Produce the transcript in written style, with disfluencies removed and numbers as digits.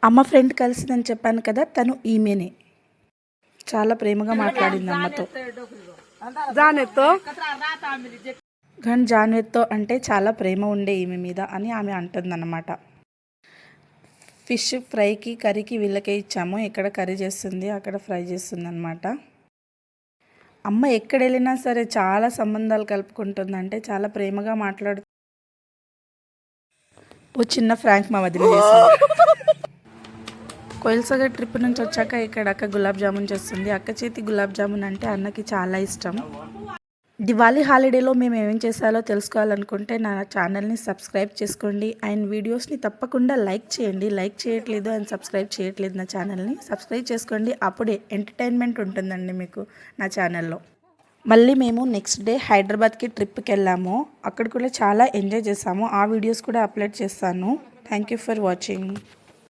అమ్మ ఫ్రెండ్ కలిసిందని చెప్పాను కదా, తను ఈమెనే. చాలా ప్రేమగా మాట్లాడింది అమ్మతో. కానీ జాన్వేత్తో అంటే చాలా ప్రేమ ఉండే ఈమె మీద అని ఆమె అంటుందన్నమాట. ఫిష్ ఫ్రైకి కర్రీకి వీళ్ళకే ఇచ్చాము. ఇక్కడ కర్రీ చేస్తుంది, అక్కడ ఫ్రై చేస్తుంది అనమాట. అమ్మ ఎక్కడ వెళ్ళినా సరే చాలా సంబంధాలు కలుపుకుంటుంది, అంటే చాలా ప్రేమగా మాట్లాడు. ఓ చిన్న ఫ్రాంక్ మా వదిలి కోయిల్సాగర్ ట్రిప్ నుంచి వచ్చాక ఇక్కడ అక్క గులాబ్ జామున్ చేస్తుంది. అక్క చేతి గులాబ్ జామున్ అంటే అన్నకి చాలా ఇష్టం. దివాళీ హాలిడేలో మేము ఏమేం చేసాలో తెలుసుకోవాలనుకుంటే నా ఛానల్ని సబ్స్క్రైబ్ చేసుకోండి. అండ్ వీడియోస్ని తప్పకుండా లైక్ చేయండి. లైక్ చేయట్లేదు అండ్ సబ్స్క్రైబ్ చేయట్లేదు నా ఛానల్ని సబ్స్క్రైబ్ చేసుకోండి. అప్పుడే ఎంటర్టైన్మెంట్ ఉంటుందండి మీకు నా ఛానల్లో. మళ్ళీ మేము నెక్స్ట్ డే హైదరాబాద్కి ట్రిప్కి వెళ్ళాము. అక్కడ కూడా చాలా ఎంజాయ్ చేసాము. ఆ వీడియోస్ కూడా అప్లోడ్ చేస్తాను. Thank you for watching.